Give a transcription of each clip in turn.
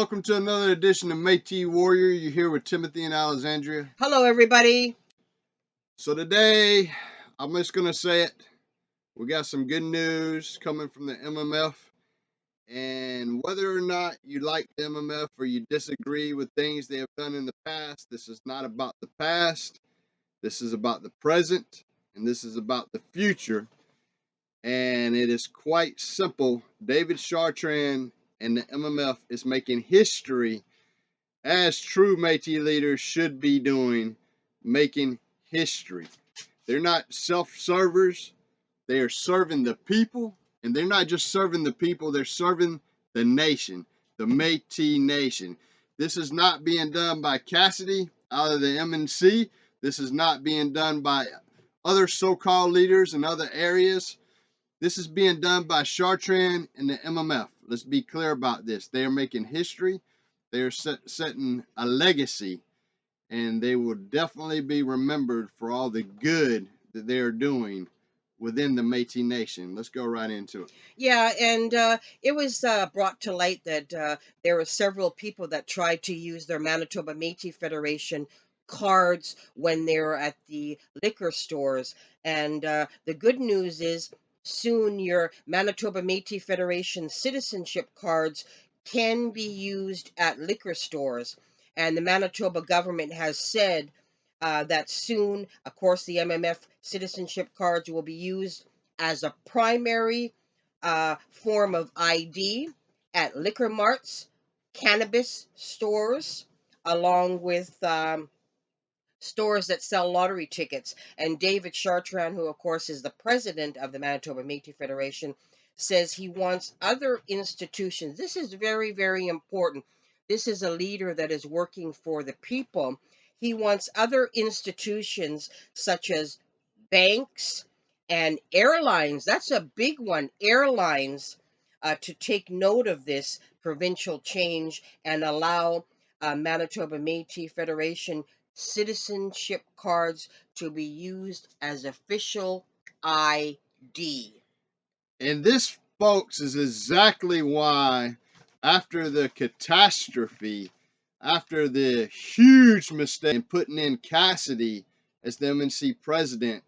welcome to another edition of Metis Warrior. You're here with Timothy and Alexandria. Hello, everybody. So today, I'm just going to say it. We got some good news coming from the MMF. And whether or not you like the MMF or you disagree with things they have done in the past, this is not about the past. This is about the present. And this is about the future. And it is quite simple. David Chartrand and the MMF is making history, as true Métis leaders should be doing, making history. They're not self-servers. They are serving the people, and they're not just serving the people, they're serving the nation, the Métis Nation. This is not being done by Cassidy out of the MNC. This is not being done by other so-called leaders in other areas. This is being done by Chartrand and the MMF. Let's be clear about this. They are making history. They are setting a legacy, and they will definitely be remembered for all the good that they are doing within the Métis Nation. Let's go right into it. Yeah, and it was brought to light that there were several people that tried to use their Manitoba Métis Federation cards when they were at the liquor stores. And the good news is soon your Manitoba Métis Federation citizenship cards can be used at liquor stores. And the Manitoba government has said that soon, of course, the MMF citizenship cards will be used as a primary form of ID at liquor marts, cannabis stores, along with stores that sell lottery tickets. And David Chartrand, who of course is the president of the Manitoba Métis Federation, says he wants other institutions. This is very, very important. This is a leader that is working for the people. He wants other institutions such as banks and airlines. That's a big one. Airlines to take note of this provincial change and allow Manitoba Métis Federation citizenship cards to be used as official ID. And this, folks, is exactly why, after the catastrophe, after the huge mistake in putting in Cassidy as the MNC president,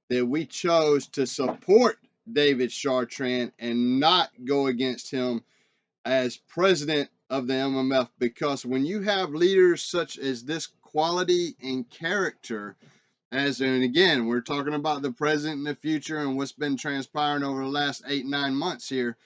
that we chose to support David Chartrand and not go against him as president of the MMF, because when you have leaders such as this quality and character, and again, we're talking about the present and the future and what's been transpiring over the last 8-9 months here,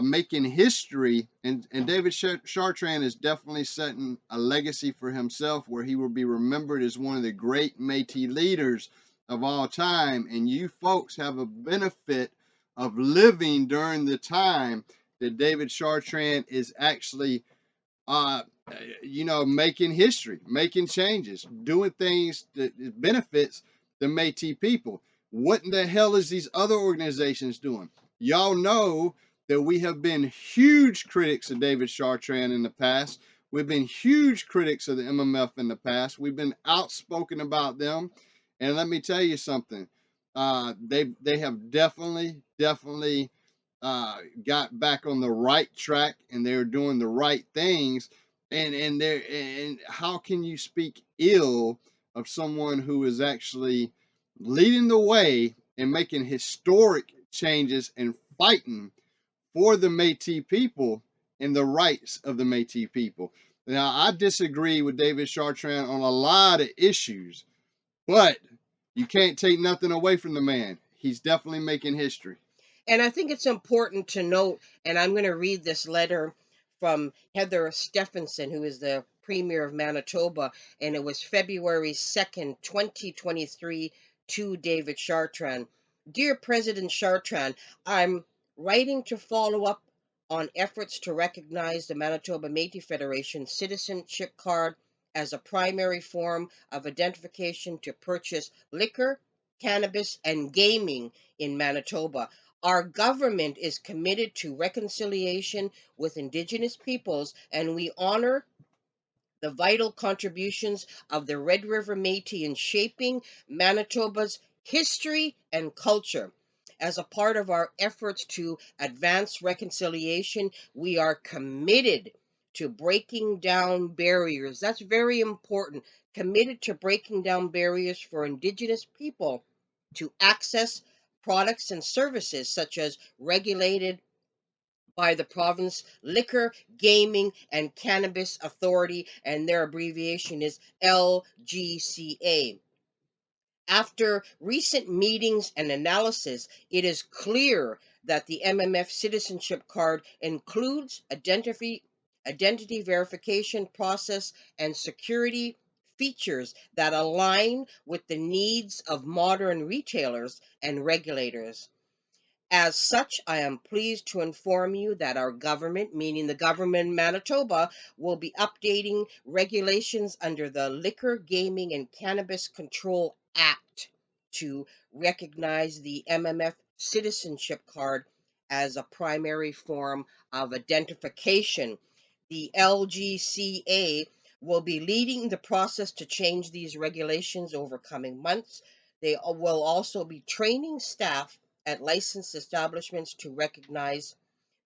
making history. And David Chartrand is definitely setting a legacy for himself where he will be remembered as one of the great Métis leaders of all time. And you folks have a benefit of living during the time that David Chartrand is actually making history, making changes, doing things that benefits the Métis people. What in the hell is these other organizations doing? Y'all know that we have been huge critics of David Chartrand in the past. We've been huge critics of the MMF in the past. We've been outspoken about them. And let me tell you something. They have definitely got back on the right track, and they're doing the right things. And how can you speak ill of someone who is actually leading the way and making historic changes and fighting for the Métis people and the rights of the Métis people? Now, I disagree with David Chartrand on a lot of issues, but you can't take nothing away from the man. He's definitely making history. And I think it's important to note, and I'm going to read this letter from Heather Stephenson, who is the Premier of Manitoba, and it was February 2nd, 2023, to David Chartrand. Dear President Chartrand, I'm writing to follow up on efforts to recognize the Manitoba Métis Federation citizenship card as a primary form of identification to purchase liquor, cannabis, and gaming in Manitoba. Our government is committed to reconciliation with Indigenous peoples, and we honor the vital contributions of the Red River Métis in shaping Manitoba's history and culture. As a part of our efforts to advance reconciliation, we are committed to breaking down barriers. That's very important. Committed to breaking down barriers for Indigenous people to access products and services such as regulated by the province liquor, gaming, and cannabis authority, and their abbreviation is LGCA. After recent meetings and analysis, it is clear that the MMF Citizenship Card includes identity verification process and security features that align with the needs of modern retailers and regulators. As such, I am pleased to inform you that our government, meaning the government in Manitoba, will be updating regulations under the Liquor, Gaming, and Cannabis Control Act to recognize the MMF Citizenship Card as a primary form of identification. The LGCA will be leading the process to change these regulations over coming months. They will also be training staff at licensed establishments to recognize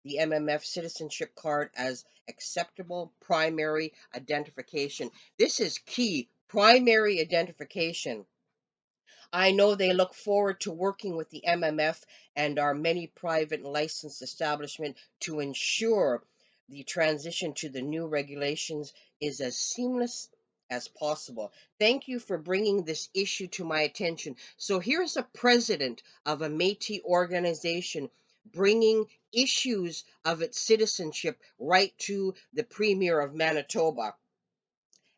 the MMF Citizenship Card as acceptable primary identification. This is key, primary identification. I know they look forward to working with the MMF and our many private and licensed establishments to ensure the transition to the new regulations is as seamless as possible. Thank you for bringing this issue to my attention. So here's a president of a Métis organization bringing issues of its citizenship right to the Premier of Manitoba.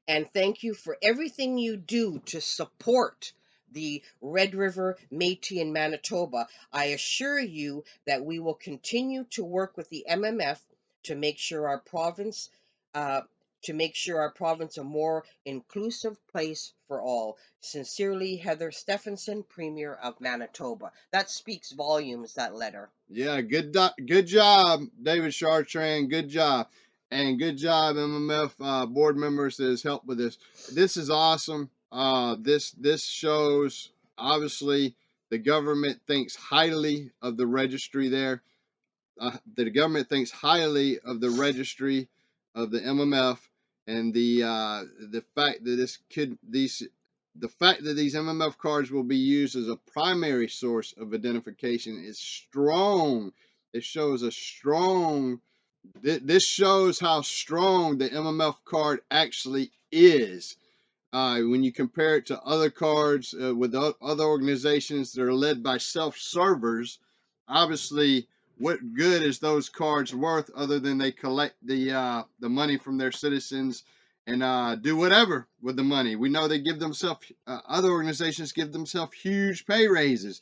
And thank you for everything you do to support the Red River Métis in Manitoba. I assure you that we will continue to work with the MMF to make sure our province uh, a more inclusive place for all. Sincerely, Heather Stephenson, Premier of Manitoba. That speaks volumes, that letter. Yeah, good job, David Chartrand. Good job. And good job, MMF board members that has helped with this. This is awesome. This shows, obviously, the government thinks highly of the registry there. The government thinks highly of the registry of the MMF, and the fact that these MMF cards will be used as a primary source of identification is strong. It shows a strong. This shows how strong the MMF card actually is. When you compare it to other cards with other organizations that are led by self-servers, obviously, what good is those cards worth other than they collect the money from their citizens and do whatever with the money? We know they give themselves other organizations give themselves huge pay raises.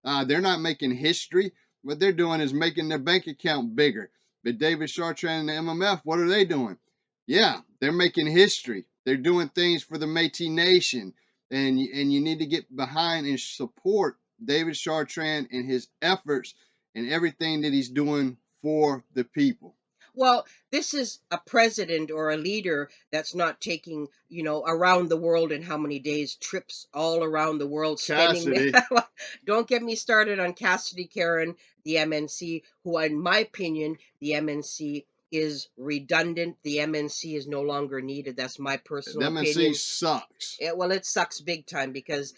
They're not making history. What they're doing is making their bank account bigger. But David Chartrand and the MMF, what are they doing? Yeah, they're making history. They're doing things for the Metis Nation, and you need to get behind and support David Chartrand and his efforts and everything that he's doing for the people. Well, this is a president or a leader that's not taking, around the world in how many days, trips all around the world, spending. Cassidy. Don't get me started on Cassidy Karen, the MNC, who, in my opinion, the MNC is redundant. The MNC is no longer needed. That's my personal The MNC opinion. sucks. Well, it sucks big time because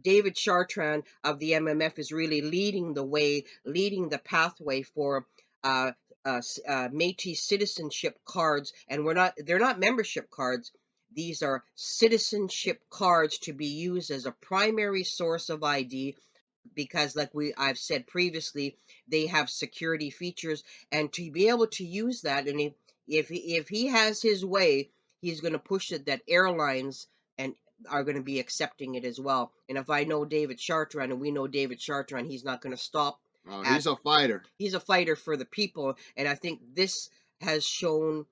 David Chartrand of the MMF is really leading the way, leading the pathway for uh, Métis citizenship cards, and they're not membership cards. These are citizenship cards to be used as a primary source of ID because, like I've said previously, they have security features, and to be able to use that, and if he has his way, he's going to push it that airlines and are going to be accepting it as well. And if I know David Chartrand, and we know David Chartrand, he's not going to stop. He's a fighter. He's a fighter for the people, and I think this has shown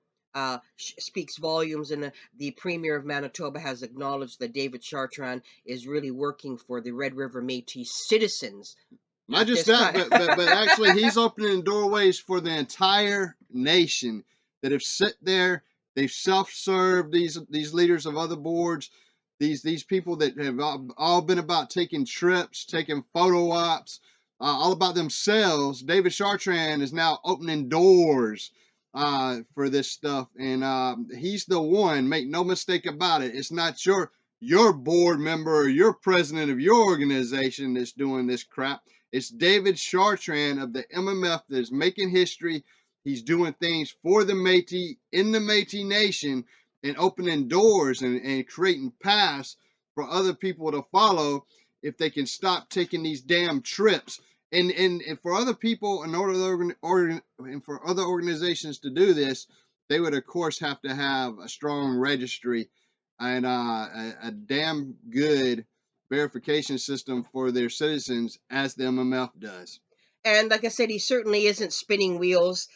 speaks volumes. And the Premier of Manitoba has acknowledged that David Chartrand is really working for the Red River Métis citizens. Not just that, but actually, he's opening doorways for the entire nation that have sit there. They've self-served these leaders of other boards, these people that have all been about taking trips, taking photo ops, all about themselves. David Chartrand is now opening doors for this stuff, and he's the one. Make no mistake about it. It's not your board member or your president of your organization that's doing this crap. It's David Chartrand of the MMF that's making history. He's doing things for the Métis in the Métis Nation and opening doors and creating paths for other people to follow if they can stop taking these damn trips. And for other people and for other organizations to do this, they would of course have to have a strong registry and a damn good verification system for their citizens, as the MMF does. And like I said, he certainly isn't spinning wheels.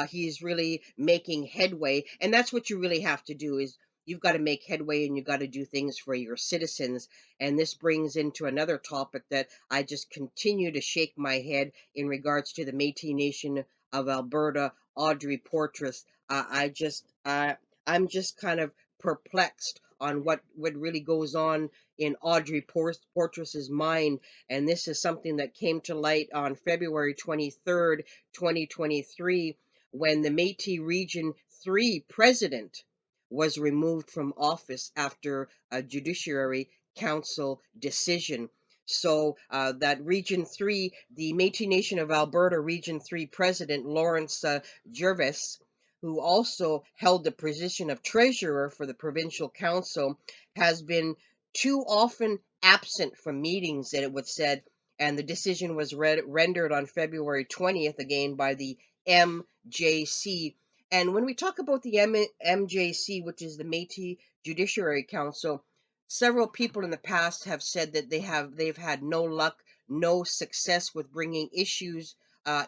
He's really making headway, and that's what you really have to do. Is you've got to make headway, and you've got to do things for your citizens. And this brings into another topic that I just continue to shake my head in regards to the Métis Nation of Alberta, Audrey Portress. I'm just kind of perplexed on what really goes on in Audrey Portress's mind, and this is something that came to light on February 23rd, 2023, when the Métis Region 3 president was removed from office after a Judiciary Council decision. So that Region 3, the Métis Nation of Alberta Region 3 president, Lawrence Gervais, who also held the position of treasurer for the provincial council, has been too often absent from meetings, that it was said, and the decision was rendered on February 20th again by the MJC. And when we talk about the MJC, which is the Métis Judiciary Council, several people in the past have said that they've had no luck, no success with bringing issues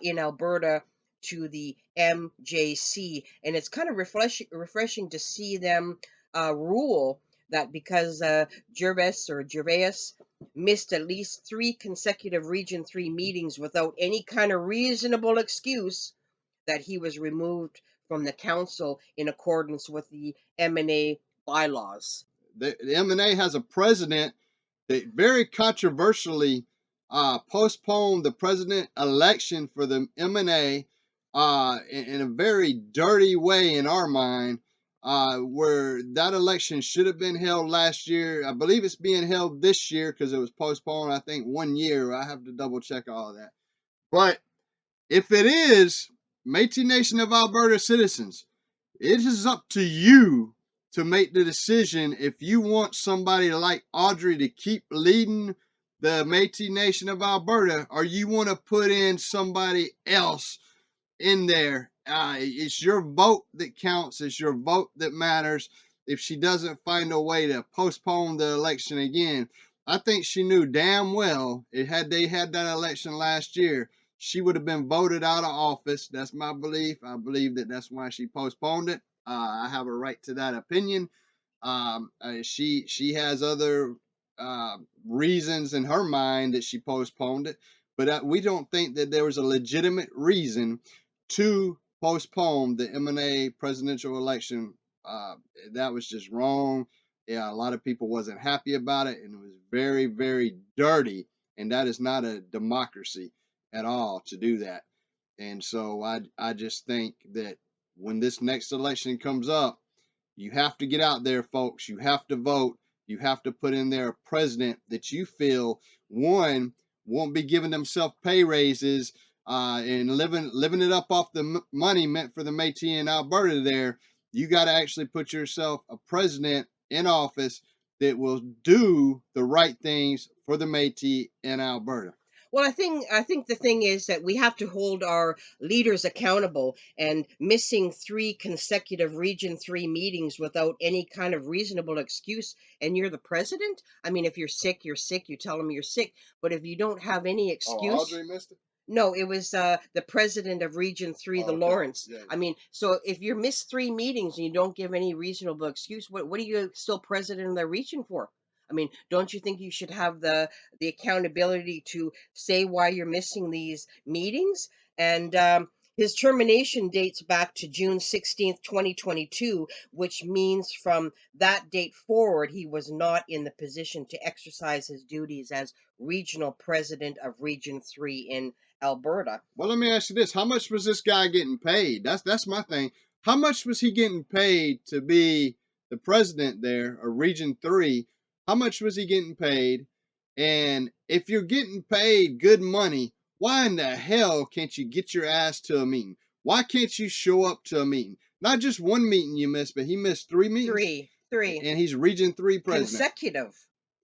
in Alberta to the MJC, and it's kind of refreshing to see them rule that because Gervais missed at least 3 consecutive Region 3 meetings without any kind of reasonable excuse, that he was removed from the council in accordance with the MNA bylaws. The MNA has a president that very controversially postponed the president election for the MNA in a very dirty way in our mind, where that election should have been held last year. I believe it's being held this year because it was postponed, I think, 1 year. I have to double check all of that. But if it is, Metis Nation of Alberta citizens, it is up to you to make the decision if you want somebody like Audrey to keep leading the Métis Nation of Alberta, or you want to put in somebody else in there. It's your vote that counts. It's your vote that matters. If she doesn't find a way to postpone the election again, I think she knew damn well had they had that election last year, she would have been voted out of office. That's my belief. I believe that that's why she postponed it. I have a right to that opinion. She has other reasons in her mind that she postponed it, but we don't think that there was a legitimate reason to postpone the MNA presidential election. That was just wrong. Yeah, a lot of people wasn't happy about it, and it was very, very dirty. And that is not a democracy at all to do that. And so I just think that when this next election comes up, you have to get out there, folks. You have to vote. You have to put in there a president that you feel, one, won't be giving themselves pay raises and living it up off the money meant for the Métis in Alberta. There, you got to actually put yourself a president in office that will do the right things for the Métis in Alberta. Well, I think the thing is that we have to hold our leaders accountable, and missing 3 consecutive Region 3 meetings without any kind of reasonable excuse, and you're the president? I mean, if you're sick, you're sick, you tell them you're sick, but if you don't have any Oh, excuse. Audrey missed it? No, it was the president of Region 3, the Okay. Lawrence. Yeah, yeah. I mean, so if you miss 3 meetings and you don't give any reasonable excuse, what are you still president of the region for? I mean, don't you think you should have the accountability to say why you're missing these meetings? And his termination dates back to June 16th, 2022, which means from that date forward, he was not in the position to exercise his duties as regional president of Region 3 in Alberta. Well, let me ask you this: how much was this guy getting paid? That's my thing. How much was he getting paid to be the president there, or Region 3? How much was he getting paid? And if you're getting paid good money, why in the hell can't you get your ass to a meeting? Why can't you show up to a meeting? Not just one meeting you missed, but he missed 3 meetings, Three and he's Region 3 president.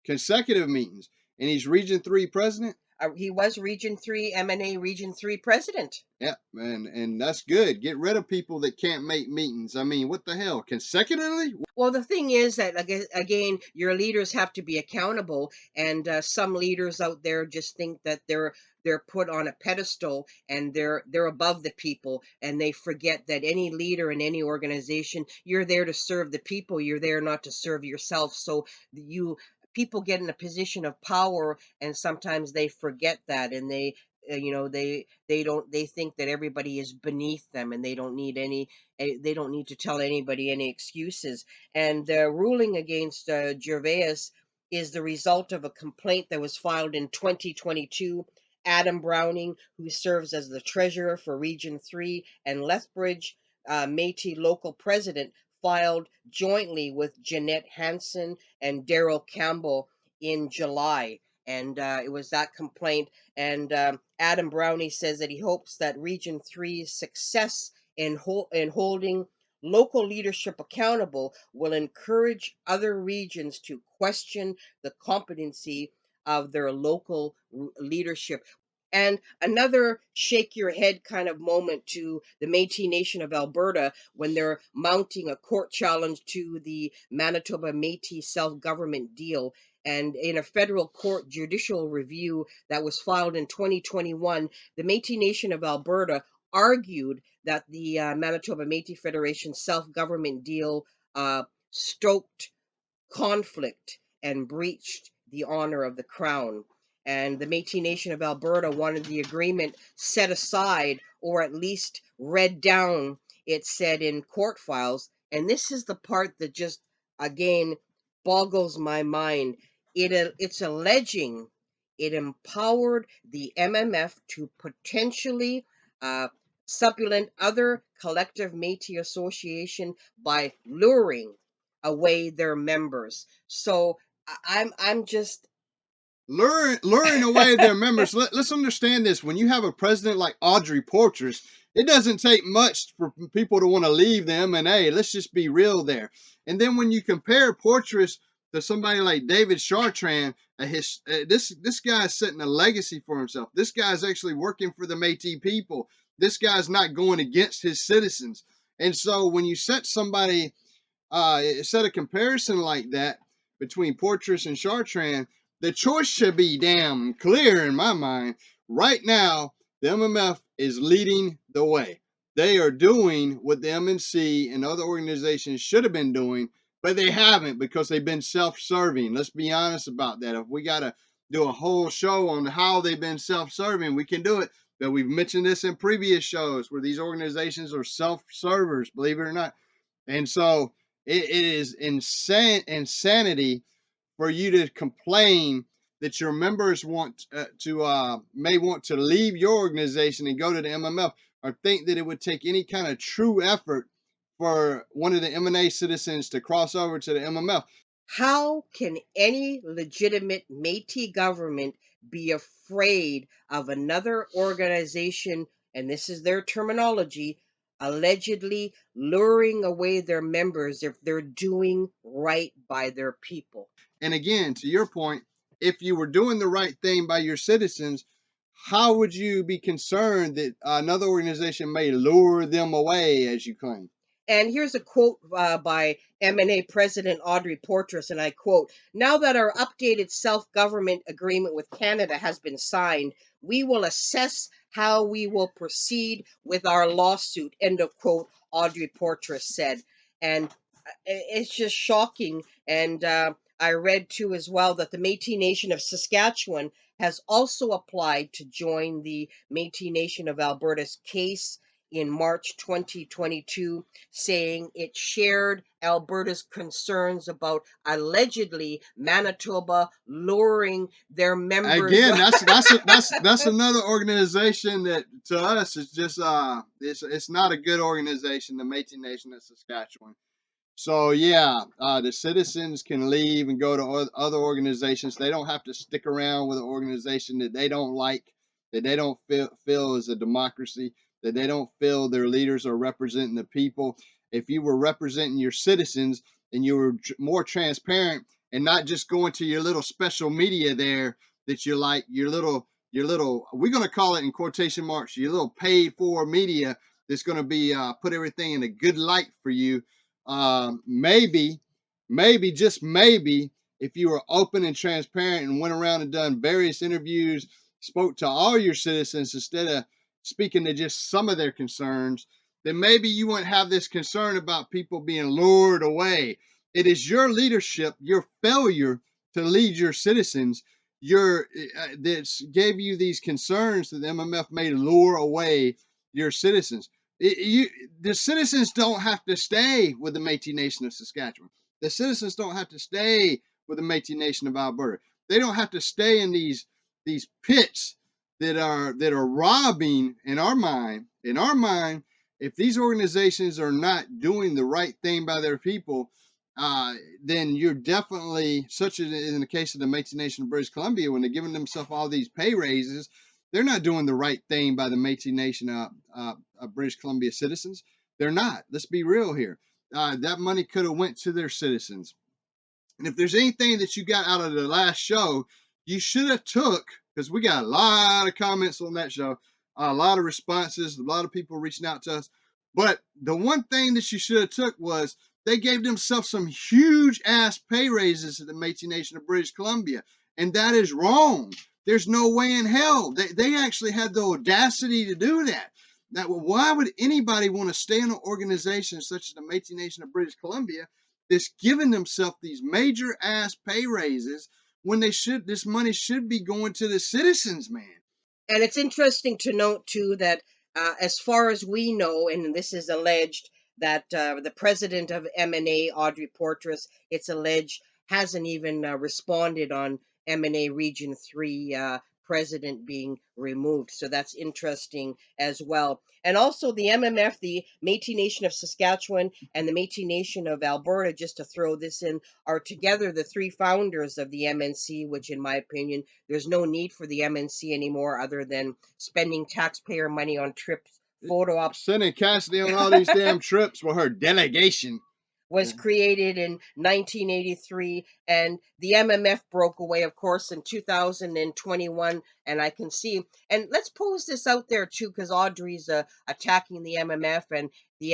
Consecutive meetings, and he's Region 3 president. He was Region 3, MNA Region 3 president. Yeah, and that's good. Get rid of people that can't make meetings. I mean, what the hell? Consecutively? Well, the thing is that, again, your leaders have to be accountable, and some leaders out there just think that they're put on a pedestal and they're above the people, and they forget that any leader in any organization, you're there to serve the people. You're there not to serve yourself. So you people get in a position of power, and sometimes they forget that, and they think that everybody is beneath them, and they don't need to tell anybody any excuses. And the ruling against Gervais is the result of a complaint that was filed in 2022. Adam Browning, who serves as the treasurer for Region 3, and Lethbridge, Métis local president, filed jointly with Jeanette Hansen and Daryl Campbell in July. And it was that complaint. And Adam Browning says that he hopes that Region 3's success in holding local leadership accountable will encourage other regions to question the competency of their local leadership. And another shake your head kind of moment to the Metis Nation of Alberta when they're mounting a court challenge to the Manitoba Métis self-government deal. And in a federal court judicial review that was filed in 2021, the Metis Nation of Alberta argued that the Manitoba Métis Federation self-government deal stoked conflict and breached the honor of the Crown. And the Métis Nation of Alberta wanted the agreement set aside, or at least read down, it said in court files. And this is the part that just, again, boggles my mind. It's alleging it empowered the MMF to potentially uh, supplement other collective Métis association by luring away their members. So I'm just Luring away their members. Let's understand this. When you have a president like Audrey Portress, it doesn't take much for people to want to leave the MNA. Let's just be real there. And then when you compare Portress to somebody like David Chartrand, this guy is setting a legacy for himself. This guy is actually working for the Métis people. This guy's not going against his citizens. And so when you set a comparison like that between Portress and Chartrand, the choice should be damn clear in my mind. Right now, the MMF is leading the way. They are doing what the MNC and other organizations should have been doing, but they haven't because they've been self-serving. Let's be honest about that. If we got to do a whole show on how they've been self-serving, we can do it. But we've mentioned this in previous shows where these organizations are self-servers, believe it or not. And so it is insanity for you to complain that your members may want to leave your organization and go to the MMF, or think that it would take any kind of true effort for one of the MNA citizens to cross over to the MMF. How can any legitimate Métis government be afraid of another organization, and this is their terminology, allegedly luring away their members if they're doing right by their people? And again, to your point, if you were doing the right thing by your citizens, how would you be concerned that another organization may lure them away, as you claim? And here's a quote by MNA President Audrey Portress, and I quote, "Now that our updated self-government agreement with Canada has been signed, we will assess how we will proceed with our lawsuit," end of quote, Audrey Portress said. And it's just shocking. And I read too as well that the Métis Nation of Saskatchewan has also applied to join the Métis Nation of Alberta's case in March 2022, saying it shared Alberta's concerns about allegedly Manitoba luring their members. Again, that's another organization that to us is just it's not a good organization, the Metis Nation of Saskatchewan. So yeah, the citizens can leave and go to other organizations. They don't have to stick around with an organization that they don't like, that they don't feel is a democracy, that they don't feel their leaders are representing the people. If you were representing your citizens and you were more transparent and not just going to your little special media there that you like, your little we're going to call it in quotation marks, your little paid for media that's going to be put everything in a good light for you. Maybe, just maybe, if you were open and transparent and went around and done various interviews, spoke to all your citizens instead of speaking to just some of their concerns, then maybe you wouldn't have this concern about people being lured away. It is your leadership, your failure to lead your citizens, that gave you these concerns that the MMF may lure away your citizens. The citizens don't have to stay with the Metis Nation of Saskatchewan. The citizens don't have to stay with the Metis Nation of Alberta. They don't have to stay in these pits that are robbing in our mind. In our mind, if these organizations are not doing the right thing by their people, then you're definitely, such as in the case of the Metis Nation of British Columbia, when they're giving themselves all these pay raises, they're not doing the right thing by the Metis Nation of British Columbia citizens. They're not. Let's be real here. That money could have went to their citizens. And if there's anything that you got out of the last show, you should have took, because we got a lot of comments on that show, a lot of responses, a lot of people reaching out to us. But the one thing that you should have took was they gave themselves some huge ass pay raises at the Metis Nation of British Columbia. And that is wrong. There's no way in hell. They actually had the audacity to do that. Now, why would anybody want to stay in an organization such as the Metis Nation of British Columbia that's giving themselves these major ass pay raises when this money should be going to the citizens, man? And it's interesting to note, too, that as far as we know, and this is alleged, that the president of MNA, Audrey Portress, it's alleged, hasn't even responded on MNA Region 3 president being removed. So that's interesting as well. And also the MMF, the Metis Nation of Saskatchewan and the Metis Nation of Alberta, just to throw this in, are together the three founders of the MNC, which in my opinion, there's no need for the MNC anymore other than spending taxpayer money on trips, photo ops. Sending Cassidy on all these damn trips with her delegation. Was created in 1983, and the MMF broke away, of course, in 2021. And I can see, and let's pose this out there too, because Audrey's attacking the MMF, and the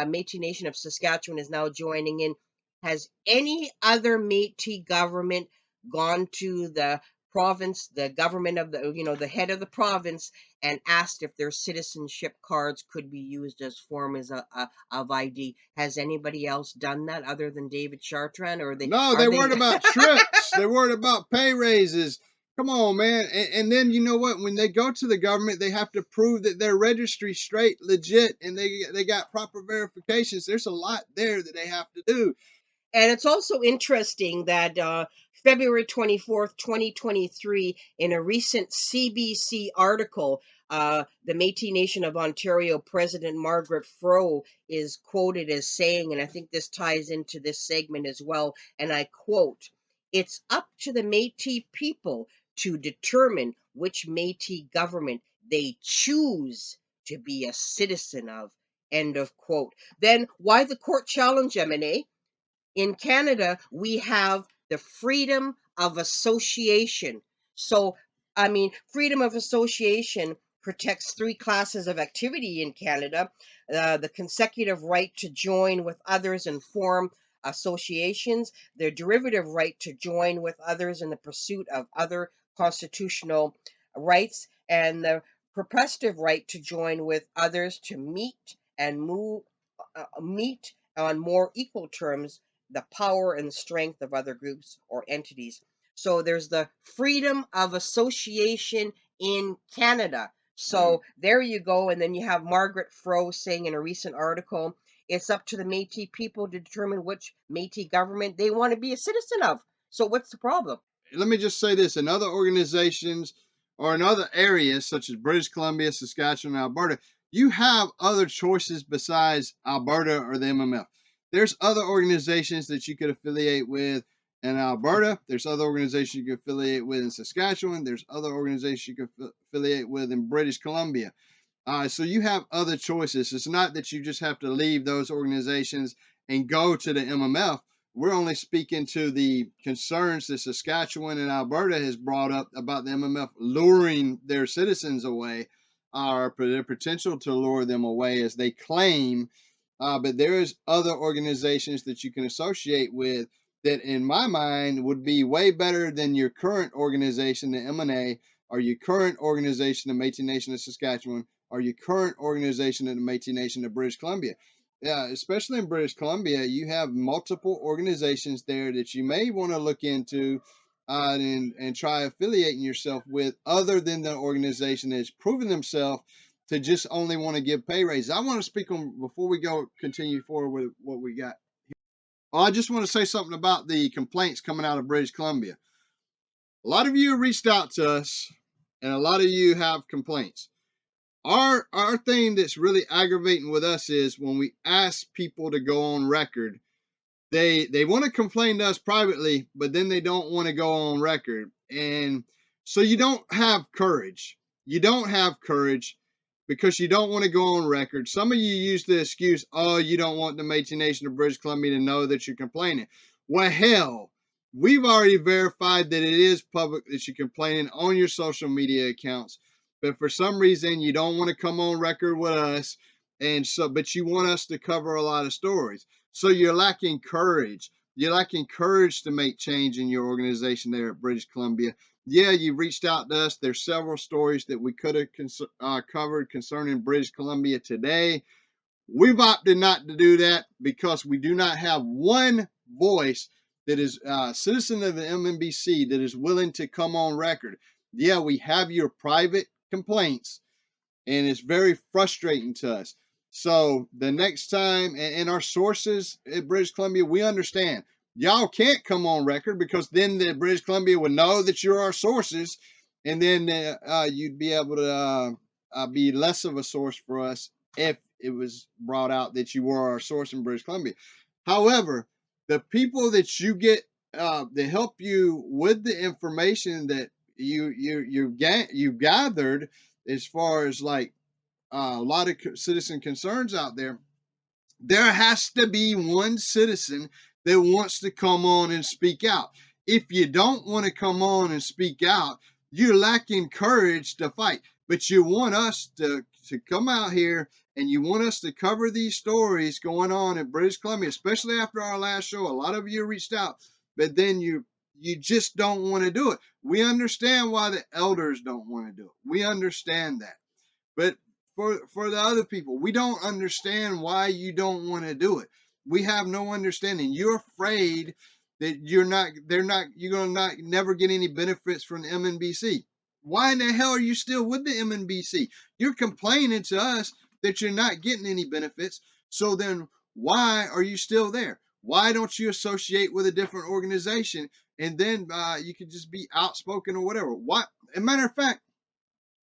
Metis Nation of Saskatchewan is now joining in. Has any other Metis government gone to the province, the government of the head of the province, and asked if their citizenship cards could be used as forms of ID? Has anybody else done that other than David Chartrand? Or No, they weren't about trips. They weren't about pay raises. Come on, man. And then you know what? When they go to the government, they have to prove that their registry's straight, legit, and they got proper verifications. There's a lot there that they have to do. And it's also interesting that February 24th, 2023, in a recent CBC article, the Metis Nation of Ontario President Margaret Froh is quoted as saying, and I think this ties into this segment as well, and I quote, "It's up to the Metis people to determine which Metis government they choose to be a citizen of." End of quote. Then why the court challenge, MNA? In Canada, we have the freedom of association. So, I mean, freedom of association protects three classes of activity in Canada: the consecutive right to join with others and form associations, the derivative right to join with others in the pursuit of other constitutional rights, and the prospective right to join with others to meet on more equal terms the power and strength of other groups or entities. So there's the freedom of association in Canada. So there you go. And then you have Margaret Froh saying in a recent article, it's up to the Métis people to determine which Métis government they want to be a citizen of. So what's the problem? Let me just say this: in other organizations or in other areas such as British Columbia, Saskatchewan, and Alberta, you have other choices besides Alberta or the MMF. There's other organizations that you could affiliate with in Alberta. There's other organizations you could affiliate with in Saskatchewan. There's other organizations you could affiliate with in British Columbia. So you have other choices. It's not that you just have to leave those organizations and go to the MMF. We're only speaking to the concerns that Saskatchewan and Alberta has brought up about the MMF luring their citizens away, or their potential to lure them away, as they claim. But there is other organizations that you can associate with that, in my mind, would be way better than your current organization, the MNA, or your current organization, the Metis Nation of Saskatchewan, or your current organization in the Metis Nation of British Columbia. Yeah, especially in British Columbia, you have multiple organizations there that you may want to look into, and try affiliating yourself with, other than the organization that's proven themselves to just only want to give pay raises. I want to speak on, before we go continue forward with what we got. I just want to say something about the complaints coming out of British Columbia. A lot of you reached out to us, and a lot of you have complaints. Our thing that's really aggravating with us is when we ask people to go on record, they want to complain to us privately, but then they don't want to go on record. And so you don't have courage. You don't have courage because you don't want to go on record. Some of you use the excuse, oh, you don't want the Métis Nation of British Columbia to know that you're complaining. Well, hell, we've already verified that it is public that you're complaining on your social media accounts. But for some reason, you don't want to come on record with us. But you want us to cover a lot of stories. So you're lacking courage. You're lacking courage to make change in your organization there at British Columbia. Yeah, you reached out to us. There's several stories that we could have covered concerning British Columbia today. We've opted not to do that because we do not have one voice that is a citizen of the MNBC that is willing to come on record. Yeah, we have your private complaints, and it's very frustrating to us. So the next time, and our sources at British Columbia, we understand. Y'all can't come on record because then the British Columbia would know that you're our sources, and then you'd be able to be less of a source for us if it was brought out that you were our source in British Columbia. However, the people that you get that help you with the information that you gathered, as far as like a lot of citizen concerns out there, there has to be one citizen that wants to come on and speak out. If you don't want to come on and speak out, you're lacking courage to fight. But you want us to come out here, and you want us to cover these stories going on in British Columbia, especially after our last show. A lot of you reached out, but then you just don't want to do it. We understand why the elders don't want to do it. We understand that. But for the other people, we don't understand why you don't want to do it. We have no understanding. You're afraid that you're gonna not never get any benefits from the MNBC. Why in the hell are you still with the MNBC? You're complaining to us that you're not getting any benefits. So then why are you still there? Why don't you associate with a different organization, and then you can just be outspoken or whatever? Why? As a matter of fact,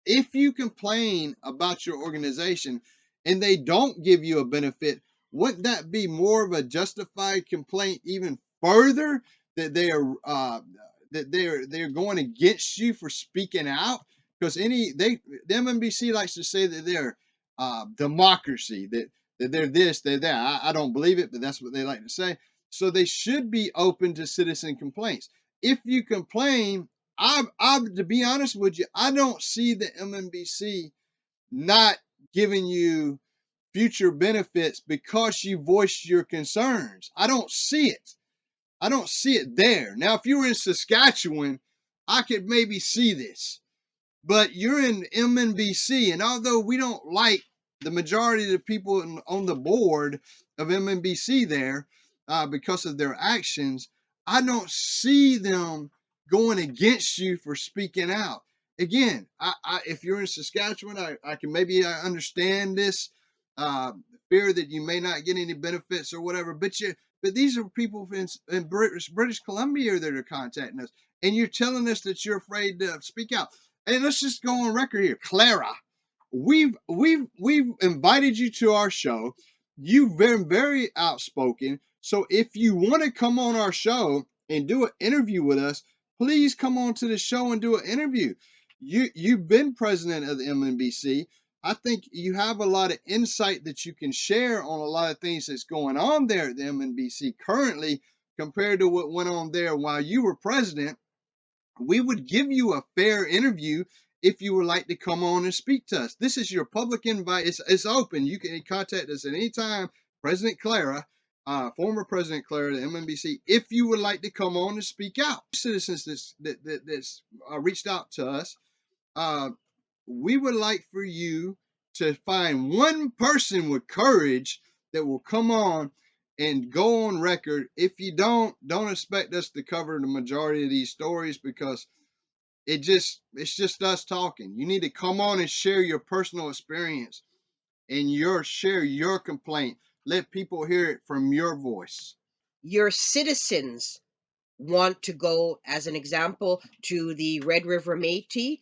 if you complain about your organization and they don't give you a benefit, wouldn't that be more of a justified complaint even further, that they're going against you for speaking out? Because the MNBC likes to say that they're democracy, that they're this, they're that. I don't believe it, but that's what they like to say. So they should be open to citizen complaints. If you complain, to be honest with you, I don't see the MNBC not giving you future benefits because you voiced your concerns. I don't see it. I don't see it there. Now, if you were in Saskatchewan, I could maybe see this. But you're in MNBC, and although we don't like the majority of the people on the board of MNBC there because of their actions, I don't see them going against you for speaking out. again, if you're in Saskatchewan, I can maybe understand this fear that you may not get any benefits or whatever. But these are people in British Columbia that are contacting us, and you're telling us that you're afraid to speak out. And let's just go on record here, Clara. We've invited you to our show. You've been very outspoken. So if you want to come on our show and do an interview with us, please come on to the show and do an interview. You've been president of the MNBC. I think you have a lot of insight that you can share on a lot of things that's going on there at the MNBC currently compared to what went on there while you were president. We would give you a fair interview if you would like to come on and speak to us. This is your public invite. It's open. You can contact us at any time. President Clara, former President Clara, the MNBC, if you would like to come on and speak out. Citizens that's reached out to us, we would like for you to find one person with courage that will come on and go on record. If you don't expect us to cover the majority of these stories because it's just us talking. You need to come on and share your personal experience and share your complaint. Let people hear it from your voice. Your citizens want to go, as an example, to the Red River Métis,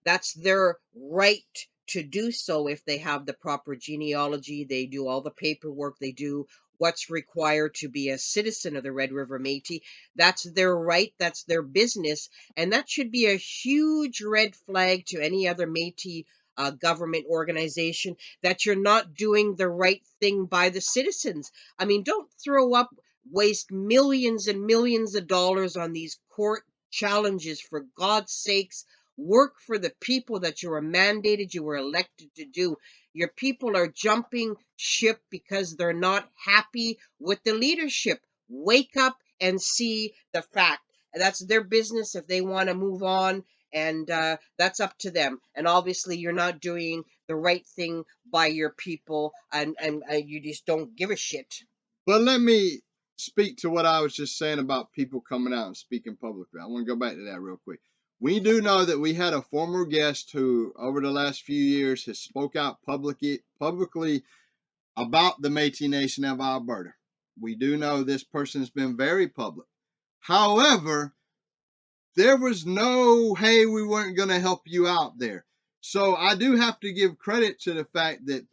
that's their right to do so if they have the proper genealogy, they do all the paperwork, they do what's required to be a citizen of the Red River Métis. That's their right, that's their business, and that should be a huge red flag to any other Métis government organization that you're not doing the right thing by the citizens. I mean, don't throw up waste millions and millions of dollars on these court challenges. For God's sakes, work for the people that you were mandated, you were elected to do. Your people are jumping ship because they're not happy with the leadership. Wake up and see the fact. That's their business if they want to move on, and that's up to them. And obviously, you're not doing the right thing by your people, and you just don't give a shit. But let me speak to what I was just saying about people coming out and speaking publicly. I want to go back to that real quick. We do know that we had a former guest who, over the last few years, has spoke out publicly about the Metis Nation of Alberta. We do know this person has been very public. However, there was no, hey, we weren't going to help you out there. So I do have to give credit to the fact that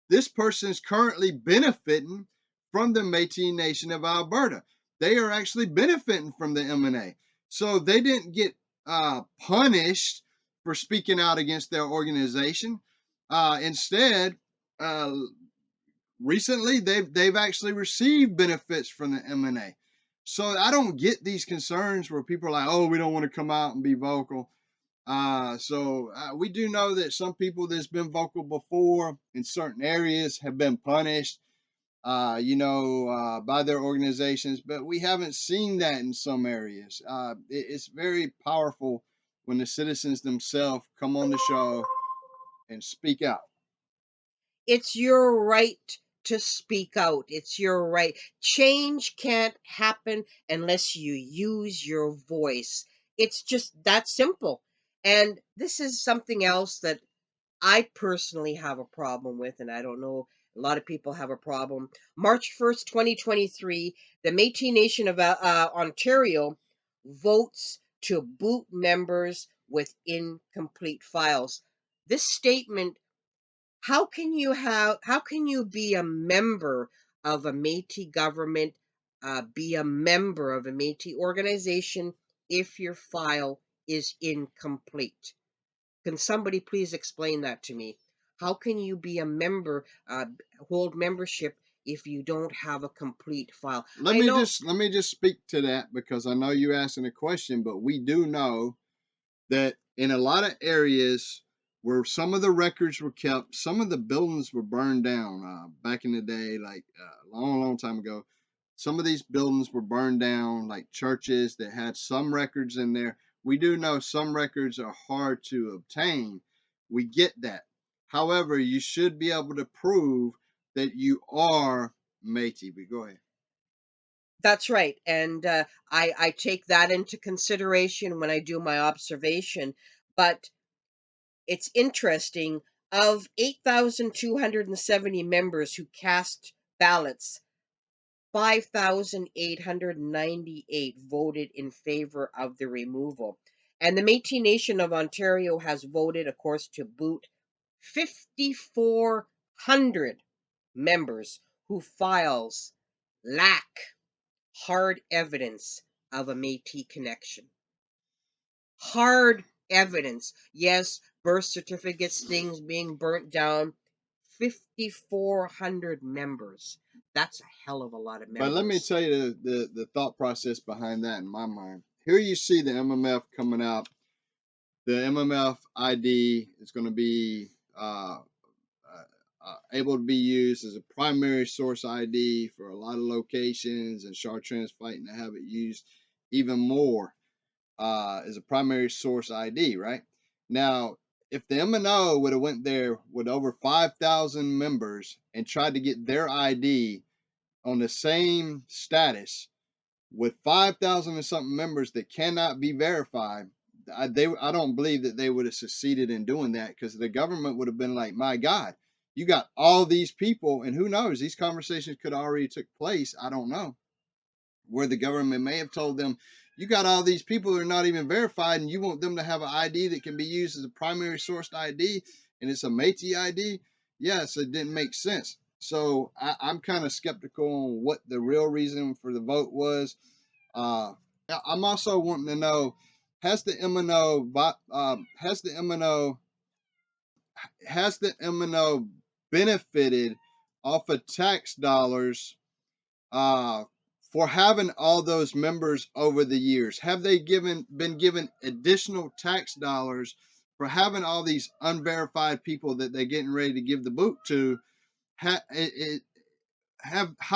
this person is currently benefiting from the Metis Nation of Alberta. They are actually benefiting from the MNA. So they didn't get punished for speaking out against their organization. Instead, recently they've actually received benefits from the MNA. So I don't get these concerns where people are like, oh, we don't want to come out and be vocal. We do know that some people that's been vocal before in certain areas have been punished, by their organizations, but we haven't seen that in some areas. It's very powerful when the citizens themselves come on the show and speak out. It's your right to speak out. It's your right. Change can't happen unless you use your voice. It's just that simple. And this is something else that I personally have a problem with, and I don't know, a lot of people have a problem. March 1st, 2023, the Metis Nation of Ontario votes to boot members with incomplete files. This statement, how can you be a member of a Métis government, be a member of a Métis organization if your file is incomplete? Can somebody please explain that to me? How can you be a member, hold membership if you don't have a complete file? I know. Let me just speak to that because I know you asking a question, but we do know that in a lot of areas where some of the records were kept, some of the buildings were burned down back in the day, like a long time ago. Some of these buildings were burned down, like churches that had some records in there. We do know some records are hard to obtain. We get that. However, you should be able to prove that you are Métis. But go ahead. That's right. And I take that into consideration when I do my observation. But it's interesting, of 8,270 members who cast ballots, 5,898 voted in favor of the removal. And the Metis Nation of Ontario has voted, of course, to boot 5,400 members whose files lack hard evidence of a Metis connection. Hard evidence. Yes, birth certificates, things being burnt down. 5,400 members. That's a hell of a lot of But let me members. tell you the thought process behind that in my mind. Here you see the MMF coming out. The MMF ID is going to be able to be used as a primary source ID for a lot of locations, and Chartrand's fighting to have it used even more as a primary source ID, right? Now, if the MNO would have went there with over 5,000 members and tried to get their ID on the same status with 5,000 and something members that cannot be verified, I don't believe that they would have succeeded in doing that, because the government would have been like, my God, you got all these people, and who knows, these conversations could already took place. I don't know, where the government may have told them, you got all these people that are not even verified, and you want them to have an ID that can be used as a primary sourced ID, and it's a Métis ID. Yes, it didn't make sense. So I'm kind of skeptical on what the real reason for the vote was. Uh, I'm also wanting to know, has the MNO benefited off of tax dollars uh, for having all those members over the years? Have they been given additional tax dollars for having all these unverified people that they're getting ready to give the boot to? How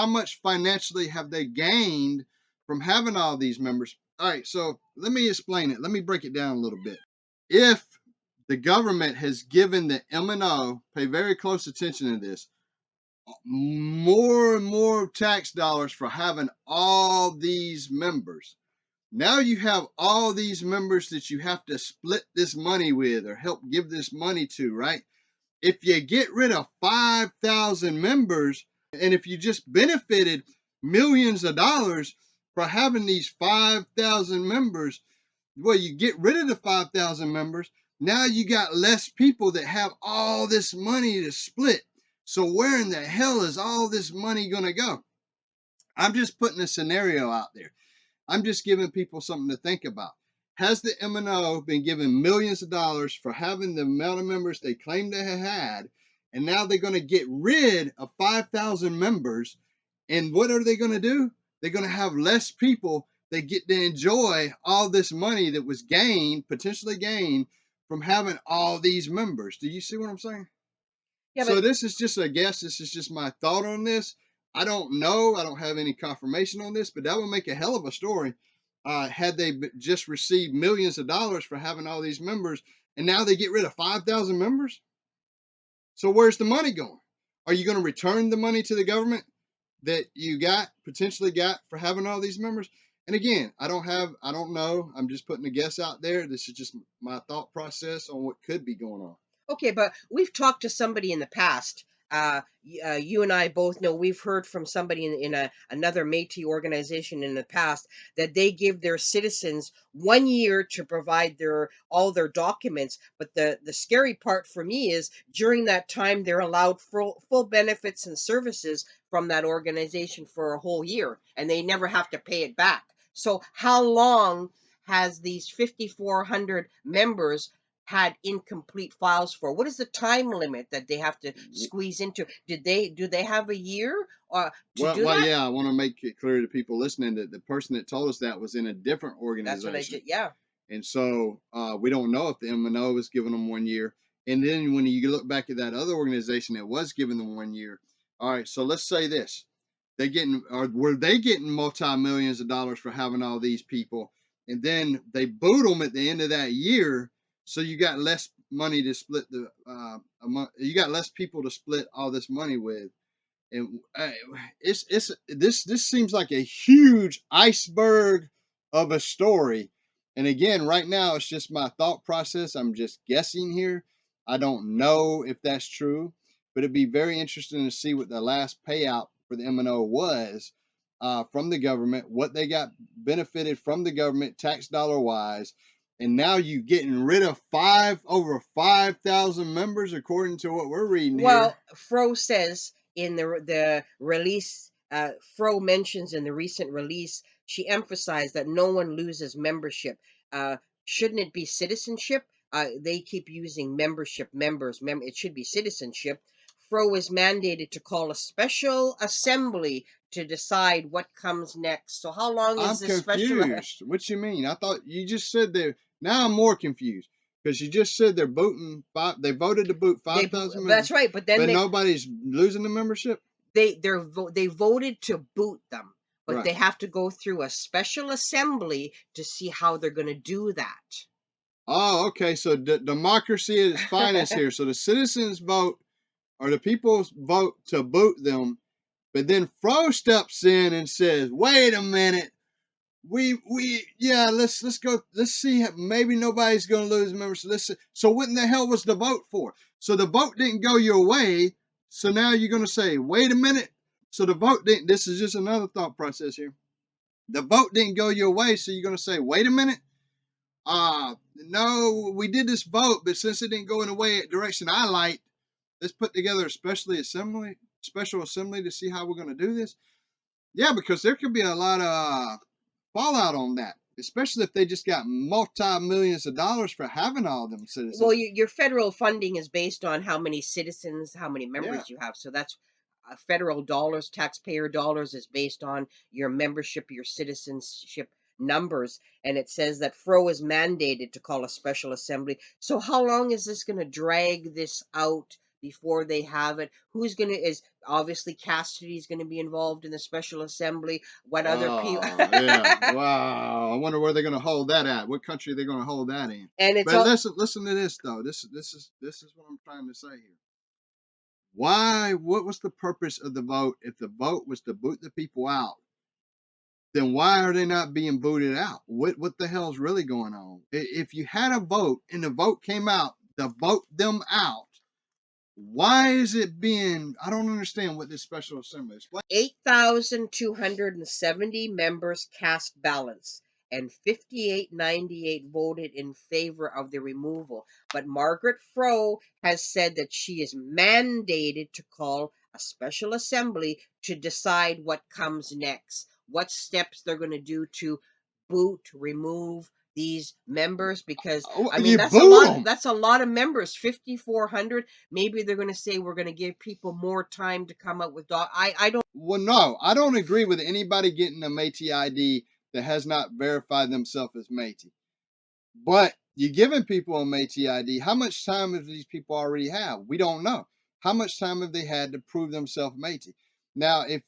much financially have they gained from having all these members? All right, so let me explain it. Let me break it down a little bit. If the government has given the MNO, pay very close attention to this, more and more tax dollars for having all these members. Now you have all these members that you have to split this money with or help give this money to, right? If you get rid of 5,000 members, and if you just benefited millions of dollars for having these 5,000 members, well, you get rid of the 5,000 members. Now you got less people that have all this money to split. So where in the hell is all this money going to go? I'm just putting a scenario out there. I'm just giving people something to think about. Has the MNO been given millions of dollars for having the amount of members they claim to have had, and now they're going to get rid of 5,000 members, and what are they going to do? They're going to have less people that get to enjoy all this money that was gained, potentially gained, from having all these members. Do you see what I'm saying? Yeah, So but this is just a guess. This is just my thought on this. I don't know. I don't have any confirmation on this, but that would make a hell of a story. Had they just received millions of dollars for having all these members, and now they get rid of 5,000 members. So where's the money going? Are you going to return the money to the government that you potentially got for having all these members? And again, I don't know. I'm just putting a guess out there. This is just my thought process on what could be going on. okay, but we've talked to somebody in the past. You and I both know, we've heard from somebody in another Métis organization in the past, that they give their citizens 1 year to provide all their documents. But the scary part for me is, during that time they're allowed full benefits and services from that organization for a whole year, and they never have to pay it back. So how long has these 5,400 members had incomplete files for? What is the time limit that they have to squeeze into? Do they have a year to do Well, that? yeah, I want to make it clear to people listening that the person that told us that was in a different That's what I organization. did. Yeah. And so we don't know if the MNO was giving them 1 year. And then when you look back at that other organization that was giving them 1 year, all right, so let's say this. Were they getting multi-millions of dollars for having all these people? And then they boot them at the end of that year. So you got less money to split you got less people to split all this money with. And this seems like a huge iceberg of a story And again, right now, it's just my thought process. I'm just guessing here. I don't know if that's true, but it'd be very interesting to see what the last payout for the MNO was from the government, what they got benefited from the government tax dollar wise. And now you getting rid of over 5,000 members, according to what we're reading here. Well, Fro says in the release, Fro mentions in the recent release, she emphasized that no one loses membership. Uh, shouldn't it be citizenship? They keep using membership, it should be citizenship. Fro is mandated to call a special assembly to decide what comes next. So how long I'm is this special? confused. What you mean? I thought you just said they. Now I'm more confused because you just said they're booting five. They voted to boot They 5,000 That's members, right, but then but nobody's losing the membership. they voted to boot them, but Right. they have to go through a special assembly to see how they're going to do that. Oh, okay. So democracy at its finest here. So the citizens vote or the people vote to boot them, but then Fro steps in and says, "Wait a minute. We yeah, let's go. Let's see. Maybe nobody's going to lose members. So what in the hell was the vote for? So the vote didn't go your way. So now you're going to say, wait a minute. So the vote didn't. This is just another thought process here. The vote didn't go your way. So you're going to say, wait a minute. No, we did this vote, but since it didn't go in the way direction I liked, let's put together a special assembly to see how we're going to do this. Yeah, because there could be a lot of fallout on that, especially if they just got multi-millions of dollars for having all them citizens. Well, your federal funding is based on how many citizens, how many Yeah. members you have. So that's federal dollars, taxpayer dollars is based on your membership, your citizenship numbers. And it says that Fro is mandated to call a special assembly. So how long is this going to drag this out before they have it? Who's going to, is obviously Cassidy is going to be involved in the special assembly. What other people? Oh, yeah. Wow. I wonder where they're going to hold that at. What country they're going to hold that in. And it's But all, listen to this though. This is what I'm trying to say here. Why? What was the purpose of the vote? If the vote was to boot the people out, then why are they not being booted out? What the hell's really going on? If you had a vote and the vote came out to vote them out, why is it being? I don't understand what this special assembly is. 8,270 members cast ballots, and 5898 voted in favor of the removal. But Margaret Fro has said that she is mandated to call a special assembly to decide what comes next, what steps they're going to do to boot, remove these members, because I mean You boot them. that's a lot of members, 5,400. Maybe they're going to say we're going to give people more time to come up with I don't. Well, no, I don't agree with anybody getting a Métis ID that has not verified themselves as Métis. But you're giving people a Métis ID. How much time have these people already have? We don't know. How much time have they had to prove themselves Métis? Now, if